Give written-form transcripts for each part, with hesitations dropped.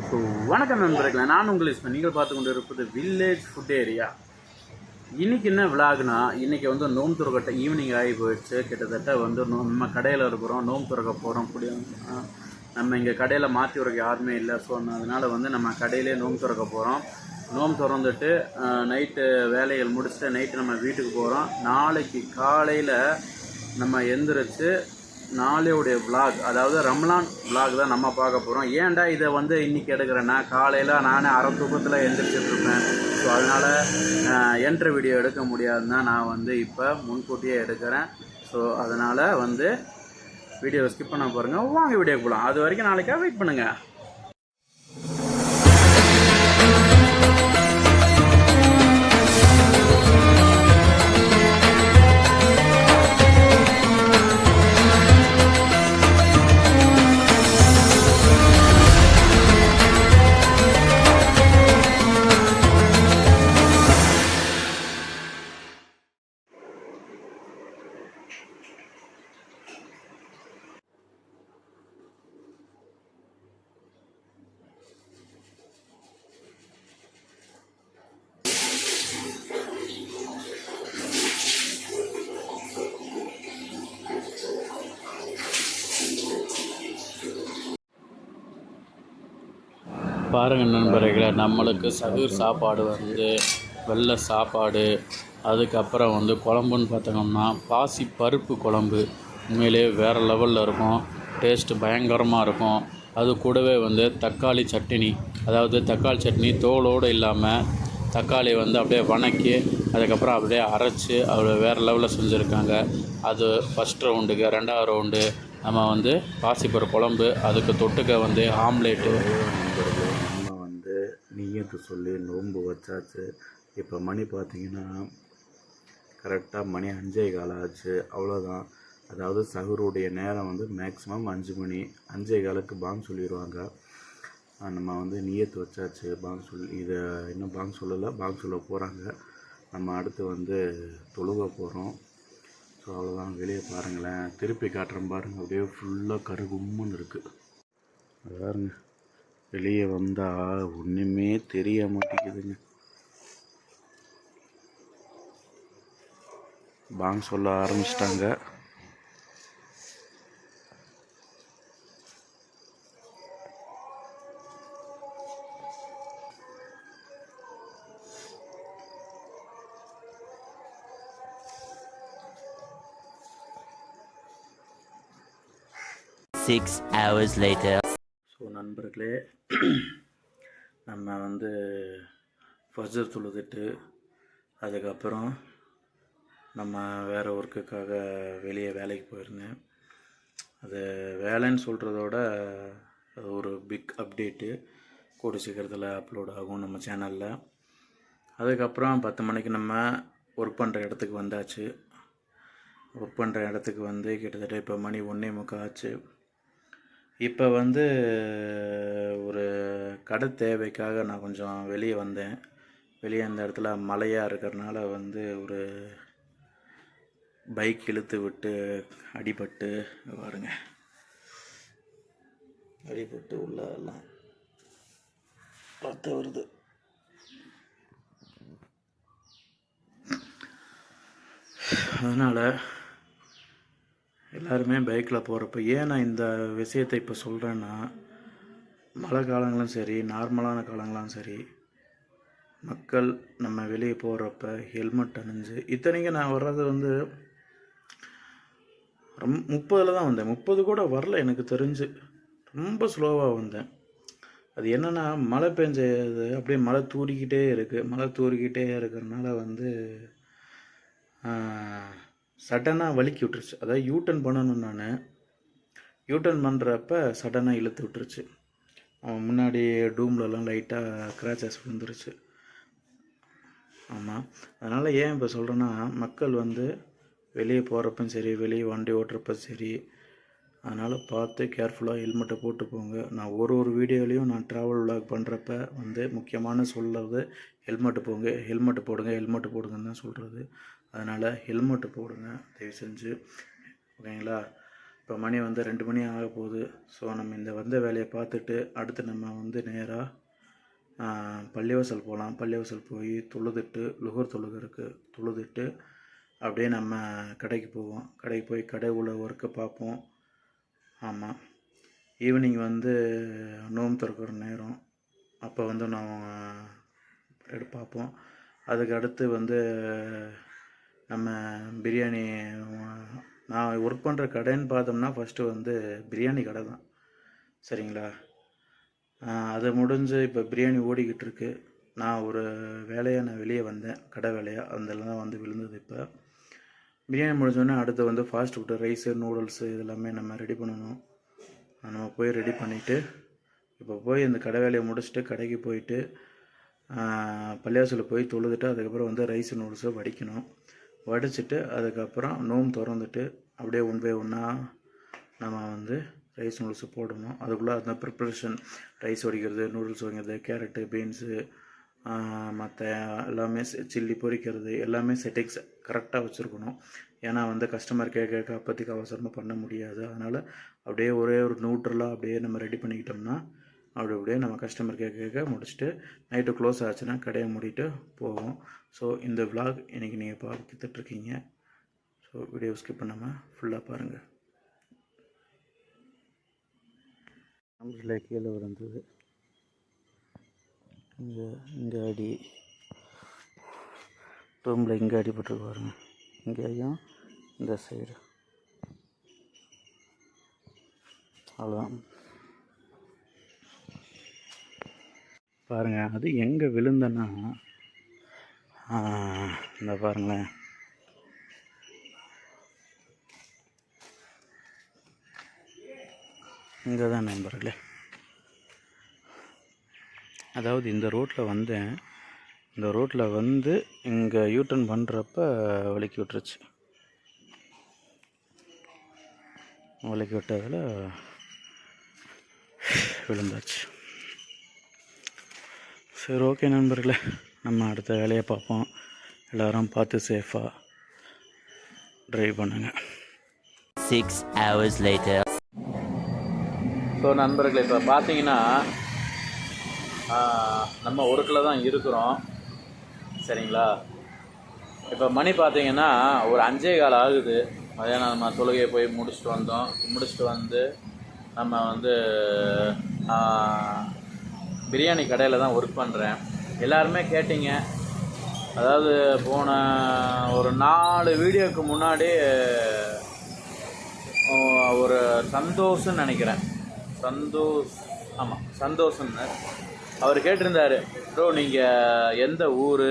So வணக்கம் நண்பர்களே, நான் உங்களுக்கு நீங்கள் பார்த்து கொண்டு இருப்பது வில்லேஜ் ஃபுட் ஏரியா. இன்றைக்கி என்ன விலாகுனா, இன்றைக்கி வந்து நோம்பு துறக்கட்ட ஈவினிங் ஆகி போயிடுச்சு. கிட்டத்தட்ட வந்து நம்ம கடையில் இருக்கிறோம், நோம்பு துறக்க போகிறோம். நம்ம இங்கே கடையில் மாற்றி வரக்கு யாருமே இல்லை. ஸோ அதனால் வந்து நம்ம கடையிலே நோம்பு துறக்க போகிறோம். நோம்பு திறந்துட்டு நைட்டு வேலைகள் முடிச்சுட்டு நைட்டு நம்ம வீட்டுக்கு போகிறோம். நாளைக்கு காலையில் நம்ம எந்திரிச்சு நாளையுடைய விலாக், அதாவது ரம்லான் விலாக் தான் நம்ம பார்க்க போகிறோம். ஏன்டா இதை வந்து இன்றைக்கி எடுக்கிறேன்னா, காலையில் நானே அரை தூக்கத்தில் எழுந்திரிச்சிட்ருப்பேன். ஸோ அதனால் என்ட்ரு வீடியோ எடுக்க முடியாதுன்னா நான் வந்து இப்போ முன்கூட்டியே எடுக்கிறேன். ஸோ அதனால் வந்து வீடியோவை ஸ்கிப் பண்ண பாருங்கள். வாங்க வீடியோக்கு போகலாம். அது வரைக்கும் நாளைக்காக வெயிட் பண்ணுங்கள். பாருங்கள் நண்பர்களே, நம்மளுக்கு சகூர் சாப்பாடு வந்து வெள்ளை சாப்பாடு, அதுக்கப்புறம் வந்து குழம்புன்னு பார்த்தோம்னா பாசி பருப்பு குழம்பு. உண்மையிலே வேறு லெவலில் இருக்கும், டேஸ்ட்டு பயங்கரமாக இருக்கும். அது கூடவே வந்து தக்காளி சட்னி, அதாவது தக்காளி சட்னி தோலோடு இல்லாமல் தக்காளி வந்து அப்படியே வணக்கி அதுக்கப்புறம் அப்படியே அரைச்சி அப்படியே வேறு லெவலில் செஞ்சுருக்காங்க. அது ஃபஸ்ட் ரவுண்டுக்கு. ரெண்டாவது ரவுண்டு நம்ம வந்து பாசிப்பருப்பு குழம்பு, அதுக்கு தொட்டுக்க வந்து ஆம்லேட்டு. நம்ம வந்து நீயத்து சொல்லி நோன்பு வச்சாச்சு. இப்போ மணி பார்த்திங்கன்னா கரெக்டாக மணி 5:15 ஆச்சு. அவ்வளோதான். அதாவது சஹருடைய நேரம் வந்து மேக்ஸிமம் 5 மணி. 5:15க்கு பாங் சொல்லிடுவாங்க. நம்ம வந்து நீயத்து வச்சாச்சு. பாங் சொல்லி இதை இன்னும் பாங் சொல்லலை, பாங் சொல்ல போகிறாங்க. நம்ம அடுத்து வந்து தொழுக போகிறோம். ஸோ அவ்வளோதான். வெளியே பாருங்களேன், திருப்பி காட்டுறேன் பாருங்கள். அப்படியே ஃபுல்லாக கருகும்முன்னு இருக்குது. பாருங்க, வெளியே வந்தால் ஒன்றுமே தெரிய மாட்டேங்குதுங்க. பாங் சொல்ல ஆரம்பிச்சிட்டாங்க. ஸோ நண்பர்களே, நம்ம வந்து ஃபஜ்ர் தொழுதுட்டு அதுக்கப்புறம் நம்ம வேறு ஒர்க்குக்காக வெளியே வேலைக்கு போயிருந்தேன். அது வேலைன்னு சொல்கிறதோட அது ஒரு பிக் அப்டேட்டு கூடிய சீக்கிரத்தில் அப்லோட் ஆகும் நம்ம சேனலில். அதுக்கப்புறம் 10 மணிக்கு நம்ம ஒர்க் பண்ணுற இடத்துக்கு வந்தாச்சு. ஒர்க் பண்ணுற இடத்துக்கு வந்து கிட்டத்தட்ட இப்போ மணி 1:45 ஆச்சு. இப்போ வந்து ஒரு கடை தேவைக்காக நான் கொஞ்சம் வெளியே வந்தேன். வெளியே அந்த இடத்துல மழையாக இருக்கிறதுனால வந்து ஒரு பைக் இழுத்து விட்டு அடிபட்டு பாருங்க, அடிபட்டு உள்ளெல்லாம் ரத்தம் வருது. அதனால் எல்லாருமே பைக்கில் போகிறப்ப, ஏன் நான் இந்த விஷயத்தை இப்போ சொல்கிறேன்னா, மழை காலங்களும் சரி, நார்மலான காலங்களும் சரி, மக்கள் நம்ம வெளியே போகிறப்ப ஹெல்மெட் அணிஞ்சு, இத்தனைக்கும் நான் வர்றது வந்து 30 தான் வந்தேன். 30 கூட வரல எனக்கு தெரிஞ்சு, ரொம்ப ஸ்லோவாக வந்தேன். அது என்னென்னா, மழை பெஞ்சது அப்படியே மழை தூறிக்கிட்டே இருக்குது. மழை தூறிக்கிட்டே இருக்கிறதுனால வந்து சடனாக வலிக்கி விட்டுருச்சு. அதாவது யூட்டர்ன் பண்ணணும். நான் யூட்டர்ன் பண்ணுறப்ப சடனாக இழுத்து விட்டுருச்சு. அவன் முன்னாடி டூம்லலாம் லைட்டாக கிராச்சஸ் விழுந்துருச்சு. ஆமாம். அதனால் ஏன் இப்போ சொல்கிறேன்னா, மக்கள் வந்து வெளியே போகிறப்பவும் சரி, வெளியே வண்டி ஓட்டுறப்ப சரி, அதனால் பார்த்து கேர்ஃபுல்லாக ஹெல்மெட்டை போட்டு போங்க. நான் ஒரு வீடியோலையும் நான் ட்ராவல் விலாக் பண்ணுறப்ப வந்து முக்கியமான சொல்கிறது ஹெல்மெட்டு போங்க, ஹெல்மெட்டு போடுங்க, ஹெல்மெட்டு போடுங்கன்னு தான் சொல்கிறது. அதனால் ஹெல்மெட்டு போடுங்க தயவு செஞ்சு, ஓகேங்களா? இப்போ மணி வந்து 2 மணி ஆக போகுது. ஸோ நம்ம இந்த வந்த வேலையை பார்த்துட்டு அடுத்து நம்ம வந்து நேராக பள்ளிவாசல் போகலாம். பள்ளிவாசல் போய் தொழுதுட்டு லுகர் தொழுகிறதுக்கு தொழுதுட்டு அப்படியே நம்ம கடைக்கு போவோம். கடைக்கு போய் கடை உள்ள ஒர்க்கை பார்ப்போம். ஆமாம், ஈவினிங் வந்து நோம்பு திறக்கிற நேரம், அப்போ வந்து நான் பார்ப்போம். அதுக்கு அடுத்து வந்து நம்ம பிரியாணி, நான் ஒர்க் பண்ணுற கடைன்னு பார்த்தோம்னா ஃபஸ்ட்டு வந்து பிரியாணி கடை தான். சரிங்களா? அது முடிஞ்சு இப்போ பிரியாணி ஓடிக்கிட்டு இருக்கு. நான் ஒரு வேலையாக நான் வெளியே வந்தேன், கடை வேலையாக, அதில் தான் வந்து விழுந்தது. இப்போ பிரியாணி முடிஞ்சோடனே அடுத்து வந்து ஃபாஸ்ட் ஃபுட்டு, ரைஸு, நூடுல்ஸு இதெல்லாமே நம்ம ரெடி பண்ணணும். நம்ம போய் ரெடி பண்ணிவிட்டு இப்போ போய் இந்த கடை வேலையை முடிச்சுட்டு கடைக்கு போயிட்டு பள்ளிவாசலில் போய் தொழுதுட்டு அதுக்கப்புறம் வந்து ரைஸு நூடுல்ஸை வடிக்கணும். வடிச்சிட்டு அதுக்கப்புறம் நோம்பு திறந்துட்டு அப்படியே ஒன் பை ஒன்னாக நம்ம வந்து ரைஸ் நூடுல்ஸு போடணும். அதுக்குள்ளே அந்த ப்ரிப்ரேஷன், ரைஸ் வடிக்கிறது, நூடுல்ஸ் வைக்கிறது, கேரட்டு, பீன்ஸு, மற்ற எல்லாமே சில்லி பொரிக்கிறது எல்லாமே செட்டிங்ஸ் கரெக்டாக வச்சுருக்கணும். ஏன்னா வந்து கஸ்டமர் கேட்க அப்போதைக்கு அவசரமாக பண்ண முடியாது. அதனால் அப்படியே ஒரே ஒரு நியூட்ரலாக அப்படியே நம்ம ரெடி பண்ணிக்கிட்டோம்னா அப்படியே நம்ம கஸ்டமர் கேட்க முடிச்சுட்டு நைட்டு க்ளோஸ் ஆச்சுன்னா கடையை மூடிட்டு போவோம். ஸோ இந்த விலாக் இன்றைக்கி நீங்கள் பார்த்துட்ருக்கீங்க. ஸோ வீடியோ ஸ்கிப் பண்ணாமல் ஃபுல்லாக பாருங்கள். நம்பரில் கீழே விழுந்தது, இங்கே அடி, ரூமில் இங்கே அடிபட்டு பாருங்க, இங்கேயும் இந்த சைடு, அவ்வளோதான் பாருங்கள். அது எங்கே விழுந்தேன்னா இந்த பாருங்களேன், இங்கே தான் நண்பர்களே. அதாவது இந்த ரோட்டில் வந்தேன், இந்த ரோட்டில் வந்து இங்கே யூட்டர்ன் பண்ணுறப்ப வலிக்கி விட்டுருச்சு. வலிக்கி விட்டதில் விழுந்தாச்சு. சரி, ஓகே நண்பர்களே, நம்ம அடுத்த வேலையை பார்ப்போம். எல்லோரும் பார்த்து சேஃபாக ட்ரைவ் பண்ணுங்க. 6 hours later. ஸோ நண்பர்களே, இப்போ பார்த்தீங்கன்னா நம்ம ஒர்க்கில் தான் இருக்கிறோம். சரிங்களா? இப்போ மணி பார்த்தீங்கன்னா ஒரு 5:15 ஆகுது. மதியானம் நம்ம தொழுகையை போய் முடிச்சுட்டு வந்து நம்ம வந்து பிரியாணி கடையில் தான் ஒர்க் பண்ணுறேன். எல்லாருமே கேட்டிங்க, அதாவது போன ஒரு 4 வீடியோவுக்கு முன்னாடி ஒரு சந்தோஷம்னு நினைக்கிறேன், சந்தோஷம்னு அவர் கேட்டிருந்தார், ப்ரோ நீங்கள் எந்த ஊர்,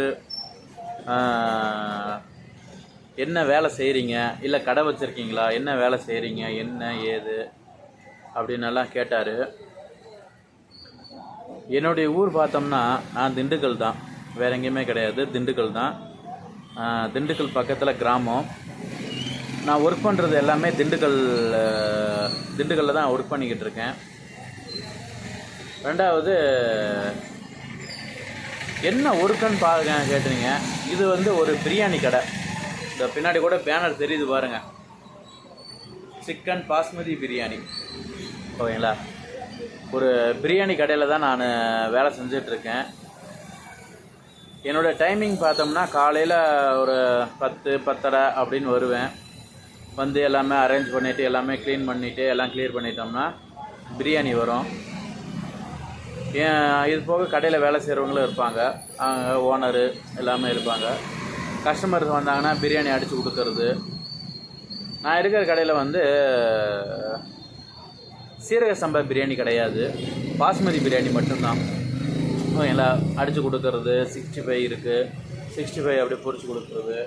என்ன வேலை செய்கிறீங்க, இல்லை கடை வச்சுருக்கீங்களா, என்ன வேலை செய்கிறீங்க, என்ன ஏது அப்படின்னு எல்லாம் கேட்டார். என்னுடைய ஊர் பார்த்தோம்னா நான் திண்டுக்கல் தான், வேறு எங்கேயுமே கிடையாது, திண்டுக்கல் தான். திண்டுக்கல் பக்கத்தில் கிராமம். நான் ஒர்க் பண்ணுறது எல்லாமே திண்டுக்கல்லில் தான் ஒர்க் பண்ணிக்கிட்டு இருக்கேன். ரெண்டாவது என்ன ஒர்க்குன்னு பாருங்க கேட்டுறீங்க, இது வந்து ஒரு பிரியாணி கடை. இந்த பின்னாடி கூட பேனர் தெரியுது பாருங்கள், சிக்கன் பாஸ்மதி பிரியாணி. ஓகேங்களா? ஒரு பிரியாணி கடையில் தான் நான் வேலை செஞ்சிட்ருக்கேன். என்னோடய டைமிங் பார்த்தோம்னா காலையில் ஒரு 10-10:30 அப்படின்னு வருவேன். வந்து எல்லாமே அரேஞ்ச் பண்ணிவிட்டு எல்லாமே க்ளீன் பண்ணிவிட்டு எல்லாம் கிளியர் பண்ணிட்டோம்னா பிரியாணி வரும். இது போக கடையில் வேலை செய்கிறவங்களும் இருப்பாங்க, ஓனரு எல்லாமே இருப்பாங்க. கஸ்டமர்ஸ் வந்தாங்கன்னா பிரியாணி அடித்து கொடுக்கறது. நான் இருக்கிற கடையில் வந்து சீரக சம்பா பிரியாணி கிடையாது, பாஸ்மதி பிரியாணி மட்டும்தான். ஓகேங்களா? அடித்து கொடுக்கறது, 65 இருக்குது, 65 அப்படியே பொரிச்சு கொடுக்குறது,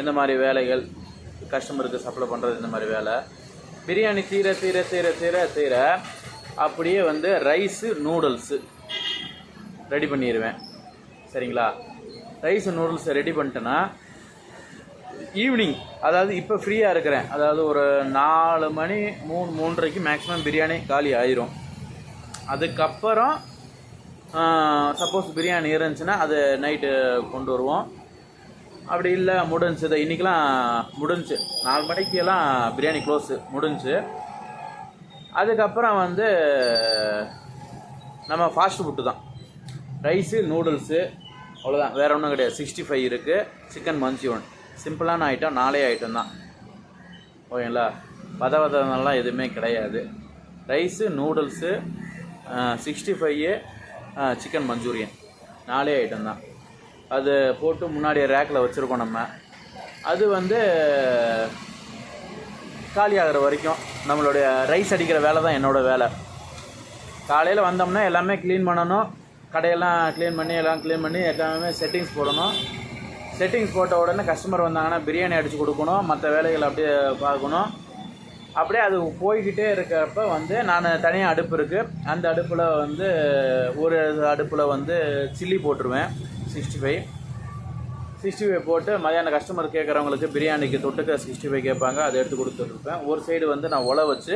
இந்த மாதிரி வேலைகள் கஸ்டமருக்கு சப்ளை பண்ணுறது, இந்த மாதிரி வேலை. பிரியாணி தீர அப்படியே வந்து ரைஸு நூடுல்ஸு ரெடி பண்ணிடுவேன். சரிங்களா? ரைஸு நூடுல்ஸை ரெடி பண்ணிட்டேன்னா ஈவினிங், அதாவது இப்போ ஃப்ரீயாக இருக்கிறேன், அதாவது ஒரு 4 மணி 3:30க்கு மேக்ஸிமம் பிரியாணி காலி ஆயிரும். அதுக்கப்புறம் சப்போஸ் பிரியாணி இருந்துச்சுன்னா அது நைட்டு கொண்டு வருவோம். அப்படி இல்லை முடிஞ்சுது, இன்றைக்கெலாம் முடிஞ்சு 4 மணிக்கெல்லாம் பிரியாணி க்ளோஸு முடிஞ்சு. அதுக்கப்புறம் வந்து நம்ம ஃபாஸ்ட் ஃபுட்டு தான், ரைஸு நூடுல்ஸு அவ்வளோதான், வேறு ஒன்றும் கிடையாது. 65 இருக்குது, சிக்கன் மஞ்சூரியன், சிம்பிளான ஐட்டம், 4 ஐட்டம் தான் ஓகேங்களா. பதவதெல்லாம் எதுவுமே கிடையாது. Rice noodles 65 chicken Manchurian 4 item தான். அது போட்டு முன்னாடி ரேக்கில் வச்சுருக்கோம் நம்ம. அது வந்து காலியாகிற வரைக்கும் நம்மளுடைய ரைஸ் அடிக்கிற வேலை தான் என்னோடய வேலை. காலையில் வந்தோம்னா எல்லாமே க்ளீன் பண்ணணும், கடையெல்லாம் க்ளீன் பண்ணி எல்லாமே செட்டிங்ஸ் போடணும். செட்டிங்ஸ் போட்ட உடனே கஸ்டமர் வந்தாங்கன்னா பிரியாணி அடித்து கொடுக்கணும், மற்ற வேலைகள் அப்படியே பார்க்கணும். அப்படியே அது போய்கிட்டே இருக்கிறப்ப வந்து நான் தனியாக அடுப்பு இருக்குது, அந்த அடுப்பில் வந்து ஒரு அடுப்பில் வந்து சில்லி போட்டுருவேன். 65 போட்டு மதியானம் கஸ்டமர் கேட்குறவங்களுக்கு பிரியாணிக்கு தொட்டுக்க 65 கேட்பாங்க, அதை எடுத்து கொடுத்துட்ருப்பேன். ஒரு சைடு வந்து நான் உலை வச்சு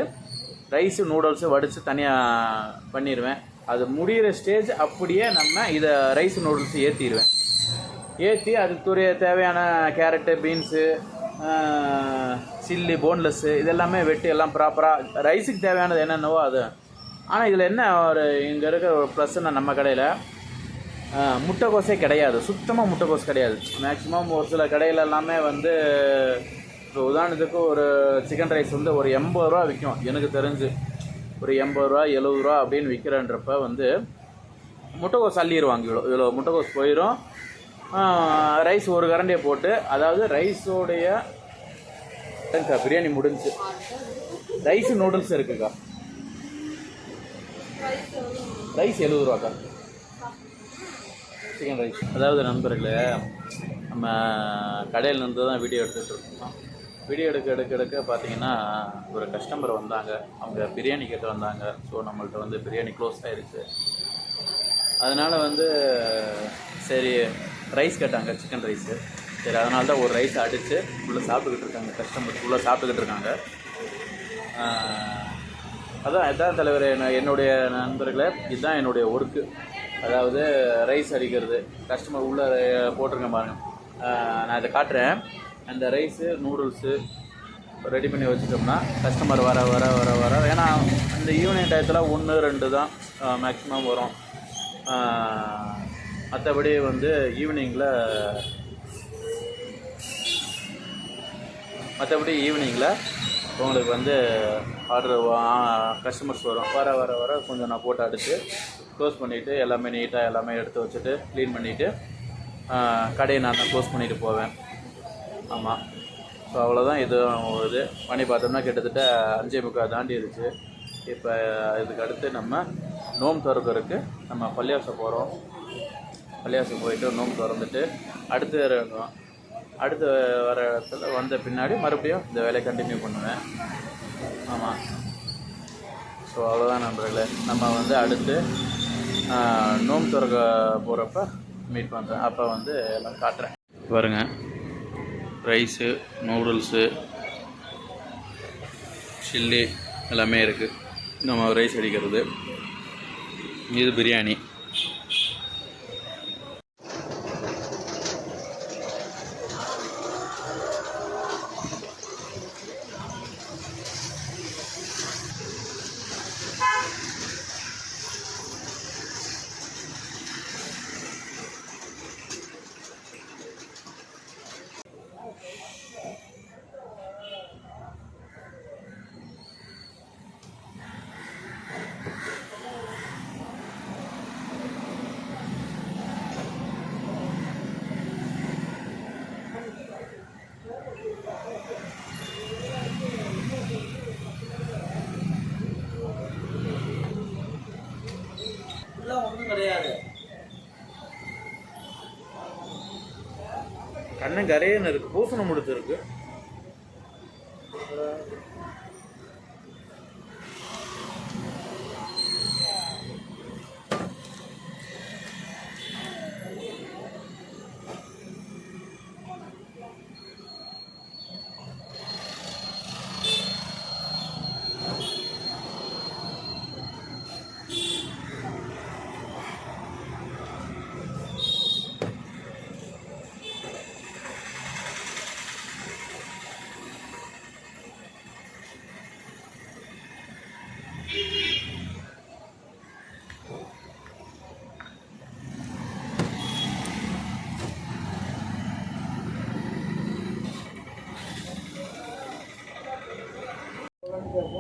ரைஸு நூடுல்ஸு வடித்து தனியாக பண்ணிடுவேன். அது முடிகிற ஸ்டேஜ் அப்படியே நம்ம இதை ரைஸ் நூடுல்ஸு ஏற்றிடுவேன். ஏற்றி அதுக்குரிய தேவையான கேரட்டு, பீன்ஸு, சில்லி, போன்லெஸ்ஸு இதெல்லாமே வெட்டி எல்லாம் ப்ராப்பராக ரைஸுக்கு தேவையானது என்னென்னவோ அது. ஆனால் இதில் என்ன ஒரு இங்கே இருக்கிற ஒரு ப்ளஸ்ன்னா, நம்ம கடையில் முட்டைக்கோஸே கிடையாது, சுத்தமாக முட்டைக்கோஸ் கிடையாது. மேக்ஸிமம் ஒரு சில கடையில் எல்லாமே வந்து இப்போ உதாரணத்துக்கு ஒரு சிக்கன் ரைஸ் வந்து ஒரு 80 ரூபா விற்கும், எனக்கு தெரிஞ்சு ஒரு 80 ரூபா 70 ரூபா அப்படின்னு விற்கிறன்றப்ப வந்து முட்டைக்கோஸ் அள்ளிடுவாங்க. இவ்வளோ முட்டைக்கோஸ் போயிடும். ரைஸ் ஒரு கரண்டியை போட்டு, அதாவது ரைஸோடைய பிரியாணி முடிஞ்சு. ரைஸு நூடுல்ஸ் இருக்குக்கா, ரைஸ் 70 ரூபாக்கா சிக்கன் ரைஸ். அதாவது நண்பர்களே, நம்ம கடையில் இருந்து தான் வீடியோ எடுத்துகிட்டு இருக்கோம். வீடியோ எடுக்க பார்த்தீங்கன்னா ஒரு கஸ்டமர் வந்தாங்க, அவங்க பிரியாணி கேட்டு வந்தாங்க. ஸோ நம்மள்ட்ட வந்து பிரியாணி க்ளோஸ் ஆகிடுச்சு. அதனால் வந்து சரி ரைஸ் கேட்டாங்க, சிக்கன் ரைஸு. சரி அதனால தான் ஒரு ரைஸ் அடித்து உள்ளே சாப்பிட்டுக்கிட்டு இருக்காங்க, கஸ்டமர் உள்ளே சாப்பிட்டுக்கிட்டு இருக்காங்க. இதான் தலைவர், என்னுடைய நண்பர்களே, இதுதான் என்னுடைய ஒர்க்கு. அதாவது ரைஸ் அடிக்கிறது, கஸ்டமர் உள்ளே போட்டிருக்கேன் பாருங்கள், நான் இதை காட்டுறேன். அந்த ரைஸு நூடுல்ஸு ரெடி பண்ணி வச்சுட்டோம்னா கஸ்டமர் வர வர வர வர ஏன்னா அந்த ஈவினிங் டயத்தில் 1-2 தான் மேக்ஸிமம் வரும். மற்றபடி வந்து ஈவினிங்கில் உங்களுக்கு வந்து ஆர்டர் கஸ்டமர்ஸ் வரும். வர வர வர கொஞ்சம் நான் போட்டு அடித்து க்ளோஸ் பண்ணிவிட்டு எல்லாமே நீட்டாக எல்லாமே எடுத்து வச்சுட்டு க்ளீன் பண்ணிவிட்டு கடையை நான் தான் க்ளோஸ் பண்ணிவிட்டு போவேன். ஆமாம். ஸோ அவ்வளோதான். இது பண்ணி பார்த்தோம்னா கிட்டத்தட்ட 5:45 தாண்டிடுச்சு. இப்போ இதுக்கு அடுத்து நம்ம நோம்பு திறக்கிறதுக்கு நம்ம பள்ளியாசம் போகிறோம். பள்ளியாசம் போயிட்டு நோம்பு திறந்துட்டு அடுத்து வர இடத்துல வந்த பின்னாடி மறுபடியும் இந்த வேலையை கண்டினியூ பண்ணுவேன். ஆமாம். ஸோ அவ்வளோதான் நண்பர்களே, நம்ம வந்து அடுத்து நோம்பு திறக்க போகிறப்ப மீட் பண்ணுறேன். அப்போ வந்து எல்லாம் காட்டுறேன் பாருங்க. ரைஸு நூடுல்ஸு சில்லி எல்லாமே இருக்குது. நம்ம ரைஸ் அடிக்கிறது, இது பிரியாணி. ஒன்றும் கிடையாது, கண்ணன் கரையன்னு இருக்குது, பூசணம் முடிச்சு இருக்குது.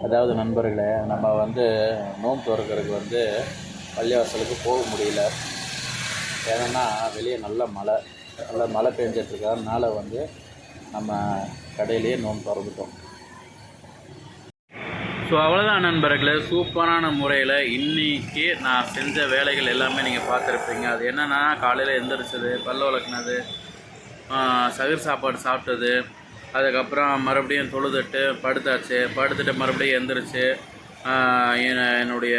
அதாவது நண்பர்களே, நம்ம வந்து நோன்பு திறக்கிறதுக்கு வந்து பள்ளிவாசலுக்கு போக முடியல. ஏன்னா வெளியே நல்ல மழை பெஞ்சிட்ருக்கறதுனால வந்து நம்ம கடையிலேயே நோன்பு திறந்துட்டோம். ஸோ அவ்வளோதான் நண்பர்களே, சூப்பரான முறையில் இன்றைக்கி நான் செஞ்ச வேலைகள் எல்லாமே நீங்கள் பார்த்துருப்பீங்க. அது என்னென்னா, காலையில் எழுந்திரிச்சது, பல் விளக்குனது, சகுர் சாப்பாடு சாப்பிட்டது, அதுக்கப்புறம் மறுபடியும் தொழுதுட்டு படுத்துட்டு மறுபடியும் எழுந்திரிச்சு என்னுடைய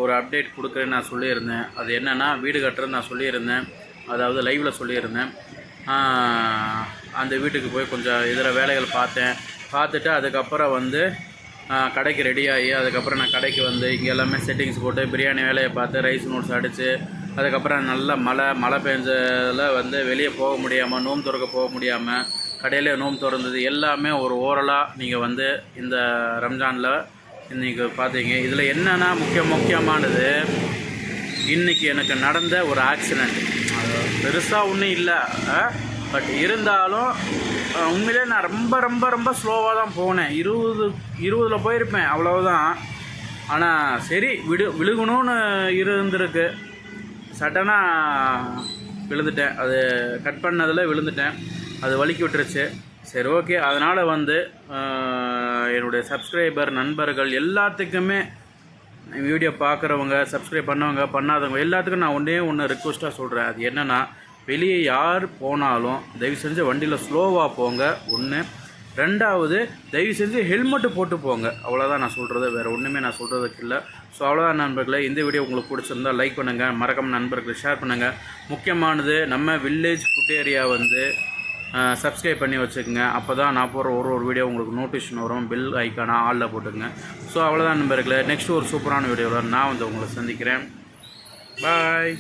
ஒரு அப்டேட் கொடுக்குறேன்னு நான் சொல்லியிருந்தேன். அது என்னென்னா, வீடு கட்டுறது நான் சொல்லியிருந்தேன், அதாவது லைவில் சொல்லியிருந்தேன். அந்த வீட்டுக்கு போய் கொஞ்சம் இதர வேலைகள் பார்த்துட்டு அதுக்கப்புறம் வந்து கடைக்கு ரெடியாகி, அதுக்கப்புறம் நான் கடைக்கு வந்து இங்கே எல்லாமே செட்டிங்ஸ் போட்டு பிரியாணி வேலையை பார்த்து ரைஸ் நோட்ஸ் அடித்து, அதுக்கப்புறம் நல்ல மழை பெஞ்சதில் வந்து வெளியே போக முடியாமல், நோன்பு திறக்க போக முடியாமல் கடையிலே நோன்பு திறந்தது எல்லாமே ஒரு ஓரலாக நீங்கள் வந்து இந்த ரம்ஜானில் இன்றைக்கி பார்த்தீங்க. இதில் என்னென்னா முக்கியமானது, இன்றைக்கி எனக்கு நடந்த ஒரு ஆக்சிடெண்ட். அது பெருசாக ஒன்றும் இல்லை, பட் இருந்தாலும் உண்மையிலே நான் ரொம்ப ரொம்ப ரொம்ப ஸ்லோவாக தான் போனேன். 20 போயிருப்பேன், அவ்வளவுதான். ஆனால் சரி, விழுகணும்னு இருந்திருக்கு. சடனாக விழுந்துட்டேன். அது கட் பண்ணதில் விழுந்துட்டேன். அது வலிக்கி விட்டுருச்சு. சரி, ஓகே. அதனால் வந்து என்னுடைய சப்ஸ்கிரைபர் நண்பர்கள் எல்லாத்துக்குமே, வீடியோ பார்க்குறவங்க, சப்ஸ்கிரைப் பண்ணவங்க பண்ணாதவங்க எல்லாத்துக்கும் நான் ஒன்று ரிக்வெஸ்ட்டாக சொல்கிறேன். அது என்னென்னா, வெளியே யார் போனாலும் தயவு செஞ்சு வண்டியில் ஸ்லோவாக போங்க. 1. 2வது, தயவு செஞ்சு ஹெல்மெட்டு போட்டு போங்க. அவ்வளோதான் நான் சொல்கிறது, வேறு ஒன்றுமே நான் சொல்கிறதுக்கு இல்லை. ஸோ அவ்வளோதான் நண்பர்களே. இந்த வீடியோ உங்களுக்கு பிடிச்சிருந்தால் லைக் பண்ணுங்கள், மறக்காம நண்பர்களுக்கு ஷேர் பண்ணுங்கள். முக்கியமானது, நம்ம வில்லேஜ் ஃபுட் ஏரியா வந்து சப்ஸ்கிரைப் பண்ணி வச்சுக்கோங்க. அப்போ தான் நான் போகிற ஒரு வீடியோ உங்களுக்கு நோட்டிஃபிகேஷன் வரும். பெல் ஐக்கானா ஆலில் போட்டுக்கங்க. ஸோ அவ்வளோதான் நண்பர்களே. நெக்ஸ்ட் ஒரு சூப்பரான வீடியோவில் நான் வந்து உங்களை சந்திக்கிறேன். பாய்.